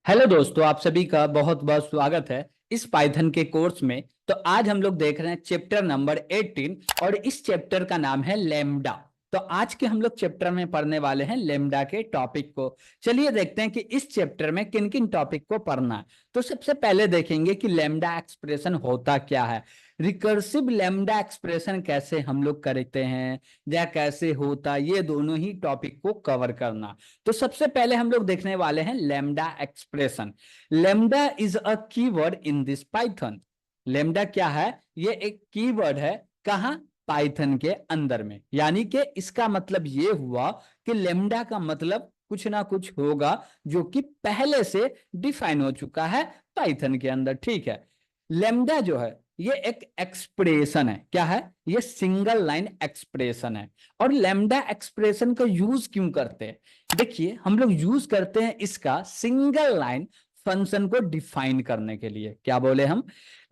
Hello दोस्तों, आप सभी का बहुत बहुत स्वागत है इस पाइथन के कोर्स में। तो आज हम लोग देख रहे हैं चैप्टर नंबर 18 और इस चैप्टर का नाम है लेमडा। तो आज के हम लोग चैप्टर में पढ़ने वाले हैं लेमडा के टॉपिक को। चलिए देखते हैं कि इस चैप्टर में किन किन टॉपिक को पढ़ना है। तो सबसे पहले देखेंगे कि लेमडा एक्सप्रेशन होता क्या है, रिकर्सिव लेमडा एक्सप्रेशन कैसे हम लोग करते हैं या कैसे होता, ये दोनों ही टॉपिक को कवर करना। तो सबसे पहले हम लोग देखने वाले हैं lambda expression. Lambda is a keyword in this Python. Lambda क्या है? ये एक कीवर्ड है। कहाँ? पाइथन के अंदर में। यानी कि इसका मतलब ये हुआ कि लेमडा का मतलब कुछ ना कुछ होगा जो कि पहले से डिफाइन हो चुका है पाइथन के अंदर। ठीक है। लेमडा जो है ये एक एक्सप्रेशन है। क्या है? ये सिंगल लाइन एक्सप्रेशन है। और लेमडा एक्सप्रेशन का यूज क्यों करते हैं? देखिए, हम लोग यूज करते हैं इसका सिंगल लाइन फंक्शन को डिफाइन करने के लिए। क्या बोले हम?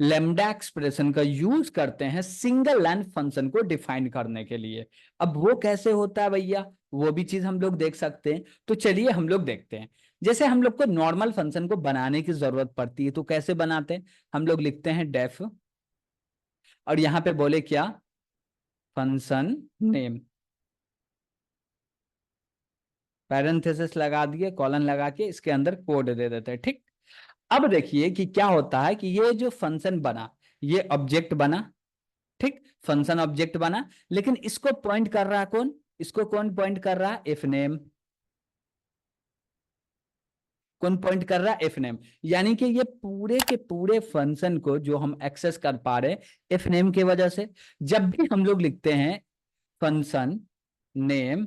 लेमडा एक्सप्रेशन का यूज करते हैं सिंगल लाइन फंक्शन को डिफाइन करने के लिए। अब वो कैसे होता है भैया, वो भी चीज हम लोग देख सकते हैं। तो चलिए हम लोग देखते हैं। जैसे हम लोग को नॉर्मल फंक्शन को बनाने की जरूरत पड़ती है, तो कैसे बनाते हैं? हम लोग लिखते हैं डेफ, और यहां पे बोले क्या? फंक्शन नेम, पैरेंथेसिस लगा दिए, कॉलन लगा के इसके अंदर कोड दे देते हैं। ठीक। अब देखिए कि क्या होता है कि ये जो फंक्शन बना, ये ऑब्जेक्ट बना। ठीक। फंक्शन ऑब्जेक्ट बना, लेकिन इसको पॉइंट कर रहा है कौन? इसको कौन पॉइंट कर रहा है? If name. कौन पॉइंट कर रहा है? If name. यानी कि ये पूरे के पूरे फंक्शन को जो हम एक्सेस कर पा रहे हैं इफ नेम की वजह से। जब भी हम लोग लिखते हैं फंक्शन नेम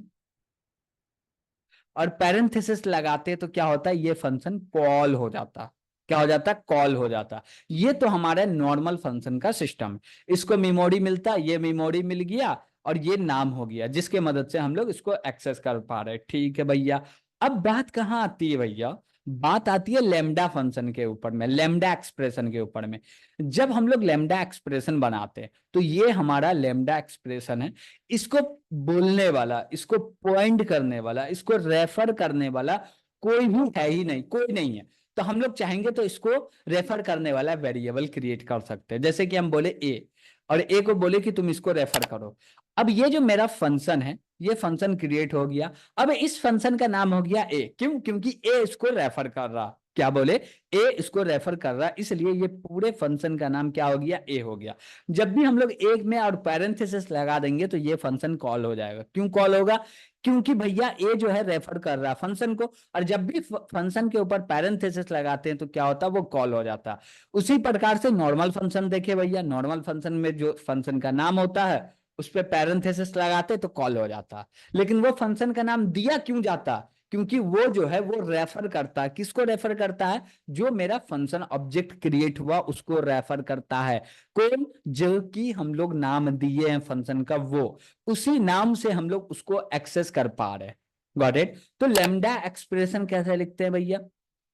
और पैरेंथेसिस लगाते तो क्या होता है? ये फंक्शन कॉल हो जाता। क्या हो जाता? कॉल हो जाता। ये तो हमारे नॉर्मल फंक्शन का सिस्टम है। इसको मेमोरी मिलता, ये मेमोरी मिल गया और ये नाम हो गया जिसके मदद से हम लोग इसको एक्सेस कर पा रहे हैं। ठीक है भैया। अब बात कहाँ आती है भैया? बात आती है लेमडा फंक्शन के ऊपर में, लेमडा एक्सप्रेशन के ऊपर में। जब हम लोग लेमडा एक्सप्रेशन बनाते हैं तो ये हमारा लेमडा एक्सप्रेशन है। इसको बोलने वाला, इसको पॉइंट करने वाला, इसको रेफर करने वाला कोई भी है ही नहीं, कोई नहीं है। तो हम लोग चाहेंगे तो इसको रेफर करने वाला वेरिएबल क्रिएट कर सकते हैं। जैसे कि हम बोले ए, और ए को बोले कि तुम इसको रेफर करो। अब ये जो मेरा फंक्शन है, ये फंक्शन क्रिएट हो गया। अब इस फंक्शन का नाम हो गया ए। क्यों? क्योंकि ए इसको रेफर कर रहा। क्या बोले? ए इसको रेफर कर रहा, इसलिए ये पूरे फंक्शन का नाम क्या हो गया? ए हो गया। जब भी हम लोग एक में और पैरेंथेसिस लगा देंगे तो ये फंक्शन कॉल हो जाएगा। क्यों कॉल होगा? क्योंकि भैया ए जो है रेफर कर रहा है फंक्शन को, और जब भी फंक्शन के ऊपर पैरेंथेसिस लगाते हैं तो क्या होता है? वो कॉल हो जाता है। उसी प्रकार से नॉर्मल फंक्शन देखे भैया, नॉर्मल फंक्शन में जो फंक्शन का नाम होता है उस पर पैरेंथेसिस लगाते तो कॉल हो जाता। लेकिन वो फंक्शन का नाम दिया क्यों जाता? क्योंकि वो जो है वो रेफर करता है। किसको रेफर करता है? जो मेरा फंक्शन ऑब्जेक्ट क्रिएट हुआ उसको रेफर करता है। कौन? जो कि हम लोग नाम दिए हैं फंक्शन का, वो उसी नाम से हम लोग उसको एक्सेस कर पा रहे हैं। Got it? तो लेमडा एक्सप्रेशन कैसे लिखते हैं भैया?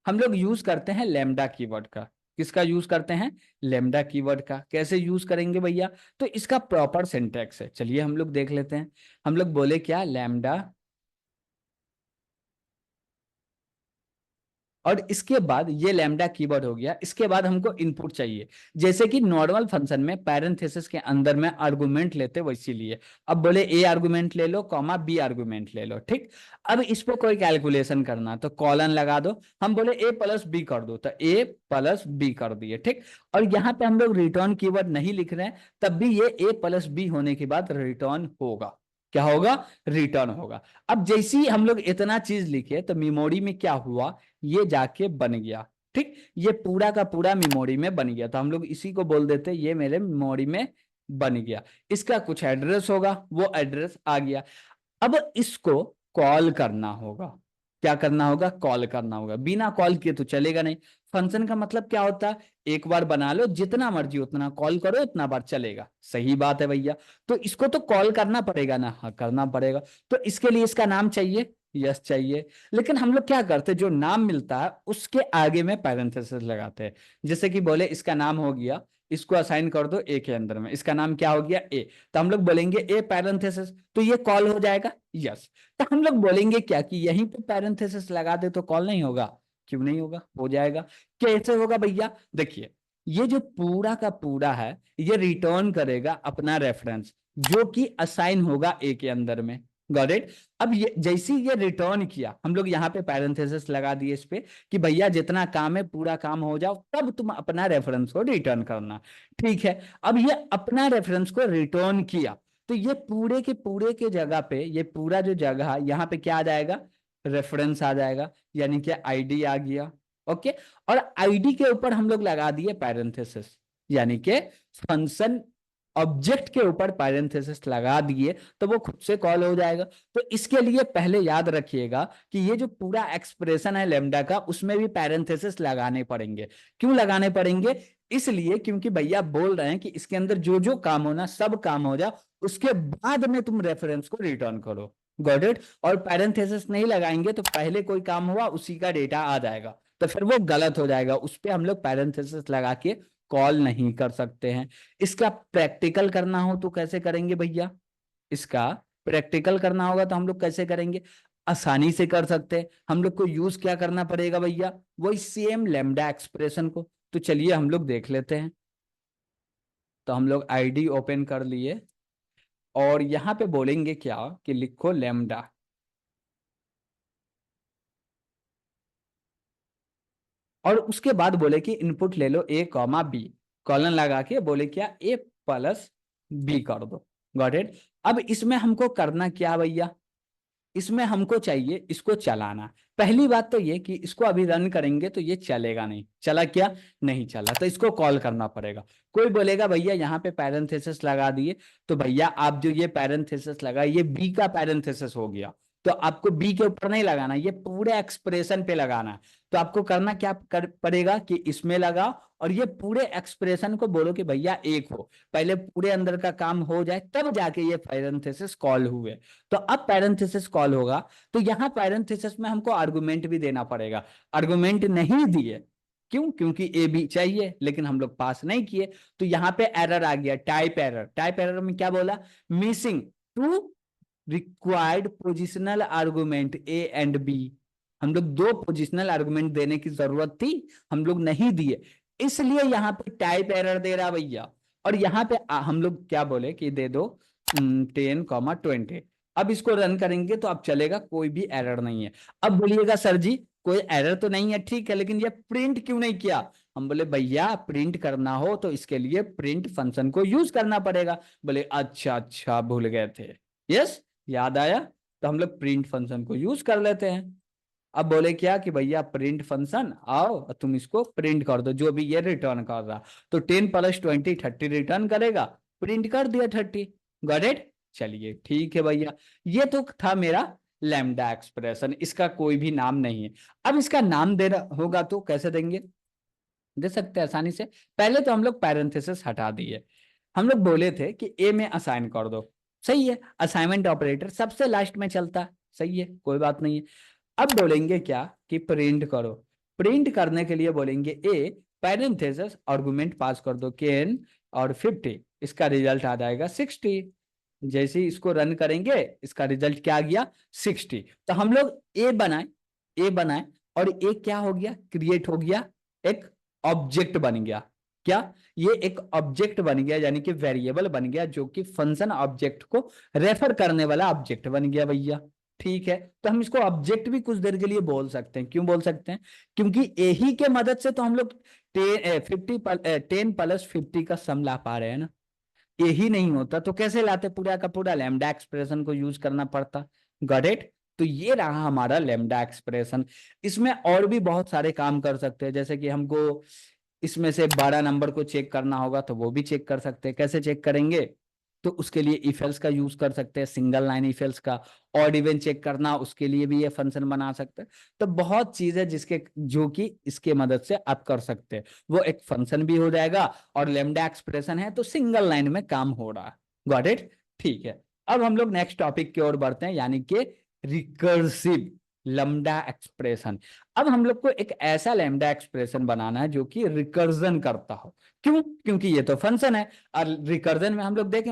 हम लोग यूज करते हैं लेमडा कीवर्ड का। किसका यूज करते हैं? लेमडा कीवर्ड का। कैसे यूज करेंगे भैया? तो इसका प्रॉपर सिंटैक्स है, चलिए हम लोग देख लेते हैं। हम लोग बोले क्या? लेमडा, और इसके बाद ये लैम्डा कीवर्ड हो गया। इसके बाद हमको इनपुट चाहिए। जैसे कि नॉर्मल फंक्शन में पैरेंथेसिस के अंदर में आर्गुमेंट लेते वैसे लिए। अब बोले ए आर्गुमेंट ले लो, कॉमा बी आर्गुमेंट ले लो। ठीक। अब इस पे कोई कैलकुलेशन करना तो कॉलन लगा दो। हम बोले ए प्लस बी कर दो तो ए प्लस बी कर दिए। ठीक। और यहाँ पे हम लोग रिटर्न कीवर्ड नहीं लिख रहे हैं, तब भी ये ए प्लस बी होने के बाद रिटर्न होगा। क्या होगा? रिटर्न होगा। अब जैसे ही हम लोग इतना चीज लिखे तो मेमोरी में क्या हुआ? ये जाके बन गया। ठीक। ये पूरा का पूरा मेमोरी में बन गया, तो हम लोग इसी को बोल देते ये मेरे मेमोरी में बन गया। इसका कुछ एड्रेस होगा, वो एड्रेस आ गया। अब इसको कॉल करना होगा। क्या करना होगा? कॉल करना होगा। बिना कॉल किए तो चलेगा नहीं। फंक्शन का मतलब क्या होता है? एक बार बना लो, जितना मर्जी उतना कॉल करो, उतना बार चलेगा। सही बात है भैया। तो इसको तो कॉल करना पड़ेगा ना? हाँ, करना पड़ेगा। तो इसके लिए इसका नाम चाहिए। यस, चाहिए। लेकिन हम लोग क्या करते हैं? जो नाम मिलता है उसके आगे में पैरेंथेसिस लगाते हैं। जैसे कि बोले इसका नाम हो गया, इसको असाइन कर दो ए के अंदर में, इसका नाम क्या हो गया? ए। तो हम लोग बोलेंगे ए पैरेंथेसिस, तो ये कॉल हो जाएगा। यस। तो हम लोग बोलेंगे क्या कि यहीं पे पैरेंथेसिस लगा दे तो कॉल नहीं होगा? क्यों नहीं होगा? हो जाएगा। कैसे होगा भैया? देखिए, ये जो पूरा का पूरा है ये रिटर्न करेगा अपना रेफरेंस जो कि असाइन होगा ए के अंदर में। Got it? अब ये जैसे ही ये रिटर्न किया, हम लोग यहाँ पे पैरेंथेसिस लगा दिए इस पे कि भैया जितना काम है पूरा काम हो जाओ तब तुम अपना रेफरेंस को रिटर्न करना। ठीक है, अब ये अपना रेफरेंस को रिटर्न किया तो ये पूरे के जगह पे, ये पूरा जो जगह है यहाँ पे क्या आ जाएगा? रेफरेंस आ जाएगा, यानी कि आईडी आ गया। ओके, और आईडी के ऊपर हम लोग लगा दिए पैरेंथेसिस, यानी कि फंक्शन ऑब्जेक्ट के ऊपर पैरेंथेसिस लगा दिए तो वो खुद से कॉल हो जाएगा। तो इसके लिए पहले याद रखिएगा कि ये जो पूरा एक्सप्रेशन है लेमडा का उसमें भी पैरेंथेसिस लगाने पड़ेंगे। क्यों लगाने पड़ेंगे? इसलिए क्योंकि भैया बोल रहे हैं कि इसके अंदर जो जो काम होना सब काम हो जाए, उसके बाद में तुम रेफरेंस को रिटर्न करो। Got it? और पैरेंथेसिस नहीं लगाएंगे तो पहले कोई काम हुआ उसी का डेटा आ जाएगा, तो फिर वो गलत हो जाएगा। उस पर हम लोग पैरेंथेसिस लगा के कॉल नहीं कर सकते हैं। इसका प्रैक्टिकल करना हो तो कैसे करेंगे भैया? इसका प्रैक्टिकल करना होगा तो हम लोग कैसे करेंगे? आसानी से कर सकते हैं। हम लोग को यूज क्या करना पड़ेगा भैया? वही सेम लेमडा एक्सप्रेशन को। तो चलिए हम लोग देख लेते हैं। तो हम लोग आईडी ओपन कर लिए और यहां पे बोलेंगे क्या कि लिखो लेमडा, और उसके बाद बोले कि इनपुट ले लो ए कॉमा बी, कॉलन लगा के बोले क्या? ए प्लस बी कर दो। Got it? अब इसमें हमको करना क्या भैया? इसमें हमको चाहिए इसको चलाना। पहली बात तो ये कि इसको अभी रन करेंगे तो ये चलेगा नहीं। चला क्या? नहीं चला, तो इसको कॉल करना पड़ेगा। कोई बोलेगा भैया यहाँ पे पैरेंथेसिस लगा दिए, तो भैया आप जो ये पैरेंथेसिस लगा ये बी का पैरेंथेसिस हो गया, तो आपको बी के ऊपर नहीं लगाना, ये पूरे एक्सप्रेशन पे लगाना है। तो आपको करना क्या पड़ेगा कि इसमें लगा और ये पूरे एक्सप्रेशन को बोलो कि भैया एक हो, पहले पूरे अंदर का काम हो जाए तब जाके ये पैरेंथेसिस कॉल हुए। तो अब पैरेंथेसिस कॉल होगा तो यहाँ पैरेंथेसिस में हमको आर्गुमेंट भी देना पड़ेगा। आर्गुमेंट नहीं दिए, क्यों? क्योंकि ए बी चाहिए लेकिन हम लोग पास नहीं किए, तो यहाँ पे एरर आ गया, टाइप एरर। टाइप एरर में क्या बोला? Missing two required positional argument A and B. हम लोग दो पोजिशनल आर्गुमेंट देने की जरूरत थी, हम लोग नहीं दिए, इसलिए यहाँ पे टाइप एरर दे रहा भैया। और यहाँ पे हम लोग क्या बोले कि दे दो 10,20। अब इसको रन करेंगे तो अब चलेगा, कोई भी एरर नहीं है। अब बोलिएगा सर जी कोई एरर तो नहीं है, ठीक है, लेकिन ये प्रिंट क्यों नहीं किया? हम बोले भैया प्रिंट करना हो तो इसके लिए प्रिंट फंक्शन को यूज करना पड़ेगा। बोले अच्छा अच्छा भूल गए थे, यस याद आया, तो हम लोग प्रिंट फंक्शन को यूज कर लेते हैं। अब बोले क्या कि भैया प्रिंट फंक्शन आओ तुम इसको प्रिंट कर दो जो भी ये रिटर्न कर रहा, तो 10 + 20 30 रिटर्न करेगा, प्रिंट कर दिया 30। Got it? चलिए ठीक है भैया, ये तो था मेरा लैम्डा एक्सप्रेशन, इसका कोई भी नाम नहीं है। अब इसका नाम देना होगा तो कैसे देंगे? दे सकते हैं आसानी से। पहले तो हम लोग पैरेंथेसिस हटा दिए, हम लोग बोले थे कि ए में असाइन कर दो, सही है, असाइनमेंट ऑपरेटर सबसे लास्ट में चलता है, सही है, कोई बात नहीं है। अब बोलेंगे क्या कि प्रिंट करो। प्रिंट करने के लिए बोलेंगे ए पैरेंथेसिस आर्गुमेंट पास कर दो केन और 50, इसका रिजल्ट आ जाएगा 60। जैसे ही इसको रन करेंगे इसका रिजल्ट क्या आ गया? 60। तो हम लोग ए बनाए, ए बनाए और ए क्या हो गया? क्रिएट हो गया, एक ऑब्जेक्ट बन गया। क्या? ये एक ऑब्जेक्ट बन गया, यानी कि वेरिएबल बन गया जो कि फंक्शन ऑब्जेक्ट को रेफर करने वाला ऑब्जेक्ट बन गया भैया। ठीक है, तो हम इसको ऑब्जेक्ट भी कुछ देर के लिए बोल सकते हैं। क्यों बोल सकते हैं? क्योंकि यही के मदद से तो हम लोग 10 + 50 का सम ला पा रहे हैं ना। यही नहीं होता तो कैसे लाते? पूरा का पूरा लैम्डा एक्सप्रेशन को यूज करना पड़ता। Got it? तो ये रहा हमारा लैम्डा एक्सप्रेशन। इसमें और भी बहुत सारे काम कर सकते हैं, जैसे कि हमको इसमें से 12 नंबर को चेक करना होगा तो वो भी चेक कर सकते हैं। कैसे चेक करेंगे? तो उसके लिए इफ एल्स का यूज कर सकते हैं, सिंगल लाइन इफ एल्स का। ऑड इवन चेक करना उसके लिए भी ये फंक्शन बना सकते हैं। तो बहुत चीज है जिसके जो कि इसके मदद से आप कर सकते हैं। वो एक फंक्शन भी हो जाएगा और लेमडा एक्सप्रेशन है तो सिंगल लाइन में काम हो रहा है। Got it? ठीक है, अब हम लोग नेक्स्ट टॉपिक की ओर बढ़ते हैं, यानी कि रिकर्सिव लैम्डा एक्सप्रेशन। अब हम लोग को एक ऐसा लैम्डा एक्सप्रेशन बनाना है जो कि रिकर्जन करता हो। क्यों? क्योंकि ये तो फंक्शन है और रिकर्जन में हम लोग देखें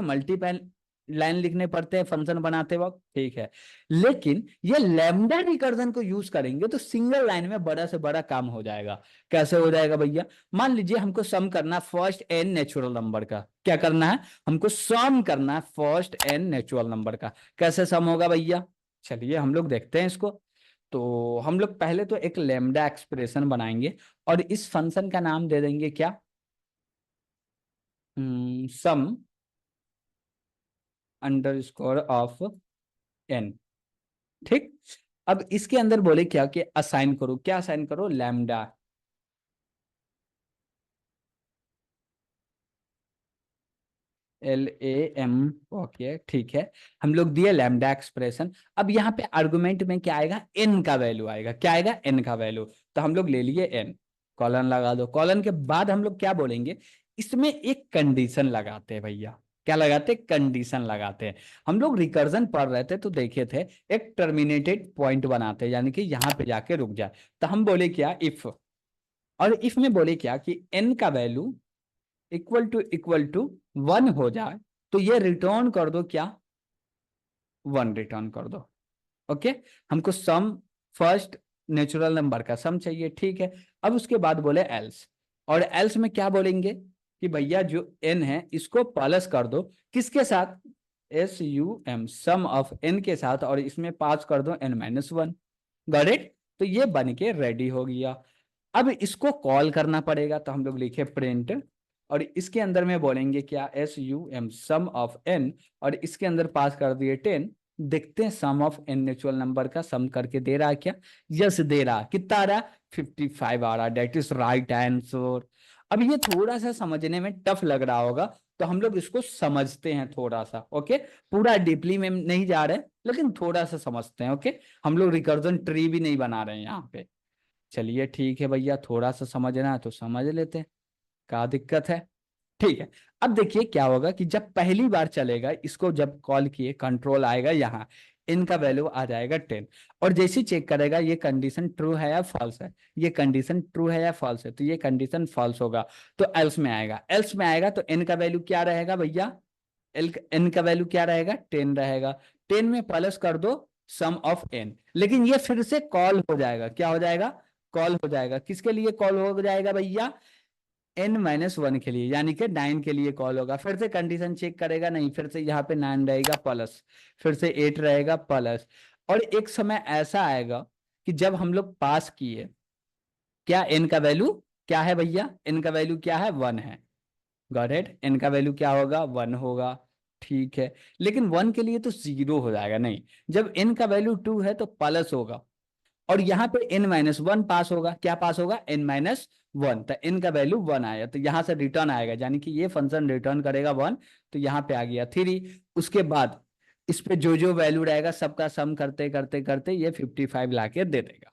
लाइन लिखने पड़ते हैं फंक्शन बनाते वक्त, ठीक है। लेकिन ये लैम्डा रिकर्जन को यूज करेंगे तो सिंगल लाइन में बड़ा से बड़ा काम हो जाएगा। कैसे हो जाएगा भैया? मान लीजिए हमको सम करना फर्स्ट एन नेचुरल नंबर का। क्या करना है? हमको सम करना है फर्स्ट एन नेचुरल नंबर का। कैसे सम होगा भैया? चलिए हम लोग देखते हैं इसको। तो हम लोग पहले तो एक लैम्डा एक्सप्रेशन बनाएंगे और इस फंक्शन का नाम दे देंगे क्या? Sum underscore of N. ठीक। अब इसके अंदर बोले क्या कि असाइन करो। क्या असाइन करो? लैम्डा। LAM। ओके ठीक है। हम लोग दिए लैम्डा एक्सप्रेशन। अब यहाँ पे आर्गुमेंट में क्या आएगा? एन का वैल्यू आएगा। क्या आएगा? एन का वैल्यू। तो हम लोग ले लिए एन। कॉलन लगा दो। कॉलन के बाद हम लोग क्या बोलेंगे? इसमें एक कंडीशन लगाते हैं भैया। क्या लगाते हैं? कंडीशन लगाते हैं। हम लोग रिकर्जन पढ़ रहे थे तो देखे थे एक टर्मिनेटेड पॉइंट बनाते हैं, यानी कि यहाँ पे जाके रुक जाए। तो हम बोले क्या? इफ। और इफ में बोले क्या कि एन का वैल्यू इक्वल टू 1 हो जाए तो ये रिटर्न कर दो क्या? 1 रिटर्न कर दो। ओके। हमको सम फर्स्ट नेचुरल नंबर का सम चाहिए, ठीक है। अब उसके बाद बोले एल्स। और एल्स में क्या बोलेंगे कि भैया जो एन है इसको प्लस कर दो किसके साथ? SUM सम ऑफ एन के साथ, और इसमें पास कर दो n-1। Got it? तो ये बन के रेडी हो गया। अब इसको कॉल करना पड़ेगा तो हम लोग लिखे प्रिंट, और इसके अंदर में बोलेंगे क्या? SUM सम ऑफ एन, और इसके अंदर पास कर दिए 10। देखते हैं सम ऑफ एन नेचुरल नंबर का सम करके दे रहा है क्या? यस दे रहा। कितना आ रहा है? 55 आ रहा। That is right answer. अब ये थोड़ा सा समझने में टफ लग रहा होगा तो हम लोग इसको समझते हैं थोड़ा सा। ओके। पूरा डीपली में नहीं जा रहे लेकिन थोड़ा सा समझते हैं। ओके। हम लोग रिकर्जन ट्री भी नहीं बना रहे हैं यहाँ पे। चलिए ठीक है भैया, थोड़ा सा समझना है तो समझ लेते हैं। क्या दिक्कत है? ठीक है। अब देखिए क्या होगा कि जब पहली बार चलेगा इसको, जब कॉल किए कंट्रोल आएगा यहाँ, इनका वैल्यू आ जाएगा 10। और जैसे चेक करेगा ये कंडीशन ट्रू है या फॉल्स है, ये कंडीशन ट्रू है या फॉल्स है, तो ये कंडीशन फॉल्स होगा तो एल्स में आएगा। एल्स में आएगा तो एन का वैल्यू क्या रहेगा भैया? एन का वैल्यू क्या रहेगा? 10 रहेगा। 10 में प्लस कर दो सम ऑफ एन, लेकिन ये फिर से कॉल हो जाएगा। क्या हो जाएगा? कॉल हो जाएगा। किसके लिए कॉल हो जाएगा भैया? n-1 के लिए, यानी कि 9 के लिए कॉल होगा। फिर से कंडीशन चेक करेगा, नहीं, फिर से यहाँ पे 9 रहेगा प्लस, फिर से 8 रहेगा प्लस। और एक समय ऐसा आएगा कि जब हम लोग पास किए, क्या n का वैल्यू क्या है भैया? n का वैल्यू क्या है? 1 है। Got it? n का वैल्यू क्या होगा? 1 होगा। ठीक है। लेकिन 1 के लिए तो 0 हो जाएगा। नहीं, जब n का वैल्यू 2 है तो प्लस होगा, और यहाँ पे n-1 पास होगा। क्या पास होगा? n-1। तो n का वैल्यू 1 आया तो यहाँ से रिटर्न आएगा, यानी कि ये फंक्शन रिटर्न करेगा 1। तो यहाँ पे आ गया 3। उसके बाद इस पे जो जो वैल्यू रहेगा सबका सम करते करते करते ये 55 लाके दे देगा।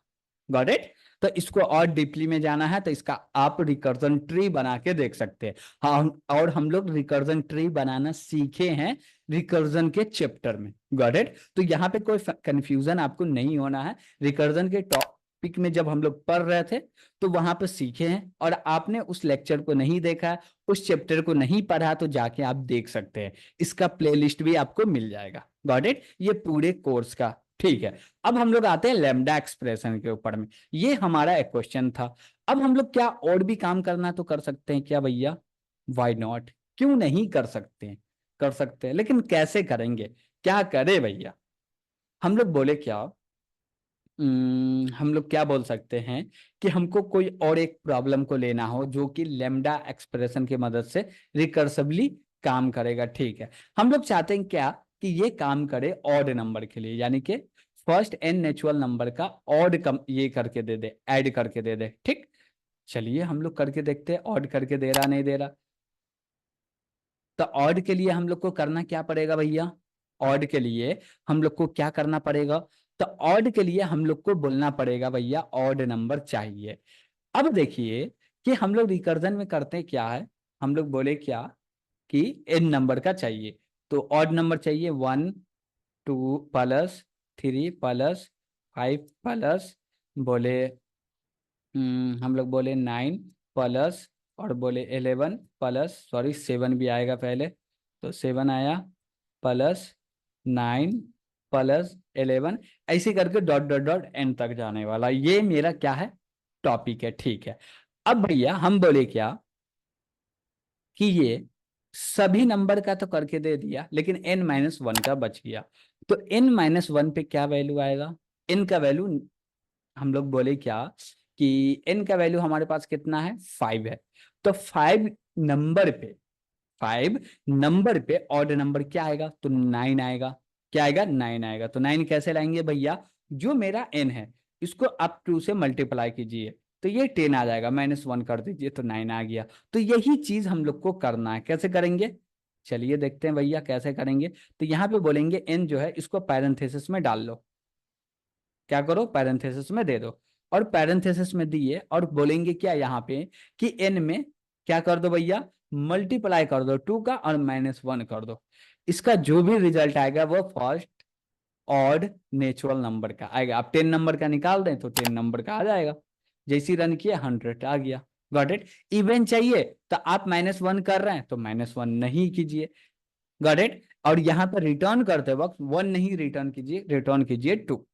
Got it? तो इसको और डीपली में जाना है तो इसका आप रिकर्जन ट्री बना के देख सकते हैं। हाँ, और हम लोग रिकर्जन ट्री बनाना सीखे हैं रिकर्जन के चैप्टर में। Got it? तो यहाँ पे कोई कंफ्यूजन आपको नहीं होना है। रिकर्जन के टॉपिक में जब हम लोग पढ़ रहे थे तो वहां पर सीखे हैं, और आपने उस लेक्चर को नहीं देखा, उस चैप्टर को नहीं पढ़ा तो जाके आप देख सकते हैं। इसका प्लेलिस्ट भी आपको मिल जाएगा। Got it? ये पूरे कोर्स का। ठीक है। अब हम लोग आते हैं लैम्डा एक्सप्रेशन के ऊपर में। ये हमारा एक क्वेश्चन था। अब हम लोग क्या और भी काम करना तो कर सकते हैं क्या भैया? Why not? क्यों नहीं कर सकते हैं? कर सकते हैं, लेकिन कैसे करेंगे? क्या करें भैया? हम लोग बोले क्या, हम लोग क्या बोल सकते हैं कि हमको कोई और एक प्रॉब्लम को लेना हो जो कि लेम्डा एक्सप्रेशन की मदद से रिकर्सिवली काम करेगा। ठीक है। हम लोग चाहते हैं क्या कि ये काम करे ऑड नंबर के लिए, यानी कि फर्स्ट एन नेचुरल नंबर का ऑड कम ये करके दे दे, ऐड करके दे दे। ठीक। चलिए हम लोग करके देखते हैं ऑड करके दे रहा नहीं दे रहा। तो ऑड के लिए हम लोग को करना क्या पड़ेगा भैया? ऑड के लिए हम लोग को क्या करना पड़ेगा? तो ऑड के लिए हम लोग को बोलना पड़ेगा भैया ऑड नंबर चाहिए। अब देखिए कि हम लोग रिकर्जन में करते क्या है। हम लोग बोले क्या कि एन नंबर का चाहिए, तो ऑड नंबर चाहिए 1 2 प्लस 3 प्लस 5 प्लस, बोले हम लोग बोले 9 प्लस, और बोले 11 प्लस, सॉरी 7 भी आएगा पहले, तो 7 आया। प्लस 9 प्लस 11, ऐसे करके डॉट डॉट डॉट एन तक जाने वाला, ये मेरा क्या है, टॉपिक है। ठीक है, अब भैया हम बोले क्या कि ये सभी नंबर का तो करके दे दिया, लेकिन n-1 का बच गया। तो n-1 पे क्या वैल्यू आएगा, n का वैल्यू, हम लोग बोले क्या कि n का वैल्यू हमारे पास कितना है, 5 है। तो 5 नंबर पे ऑड नंबर क्या आएगा, तो 9 आएगा। क्या आएगा, 9 आएगा। तो 9 कैसे लाएंगे भैया, जो मेरा n है इसको आप 2 से मल्टीप्लाई कीजिए, तो ये 10 आ जाएगा, -1 कर दीजिए तो 9 आ गया। तो यही चीज हम लोग को करना है। कैसे करेंगे, चलिए देखते हैं भैया कैसे करेंगे। तो यहाँ पे बोलेंगे n जो है इसको पैरेंथेसिस में डाल लो, क्या करो, पैरेंथेसिस में दे दो। और पैरेंथेसिस में दिए और बोलेंगे क्या यहाँ पे कि n में क्या कर दो भैया, मल्टीप्लाई कर दो 2 का और -1 कर दो। इसका जो भी रिजल्ट आएगा वो फर्स्ट ऑड नेचुरल नंबर का आएगा। आप 10 नंबर का निकाल दें तो 10 नंबर का आ जाएगा। जैसी रन किया 100 आ गया। Got it. इवन चाहिए तो आप -1 कर रहे हैं तो -1 नहीं कीजिए। Got it. और यहाँ पर रिटर्न करते वक्त 1 नहीं रिटर्न कीजिए, रिटर्न कीजिए 2।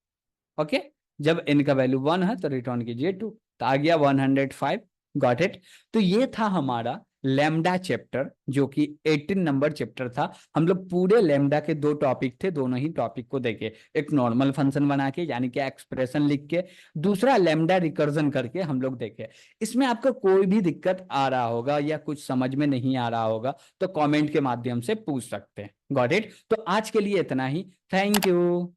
ओके, जब n का वैल्यू 1 है तो रिटर्न कीजिए 2, तो आ गया 105। Got it. तो ये था हमारा लैम्डा चैप्टर, जो कि 18 नंबर चैप्टर था। हम लोग पूरे लैम्डा के 2 टॉपिक थे, दोनों ही टॉपिक को देखे, एक नॉर्मल फंक्शन बना के यानी कि एक्सप्रेशन लिख के, दूसरा लैम्डा रिकर्जन करके हम लोग देखे। इसमें आपको कोई भी दिक्कत आ रहा होगा या कुछ समझ में नहीं आ रहा होगा तो कमेंट के माध्यम से पूछ सकते हैं। Got it. तो आज के लिए इतना ही। Thank you.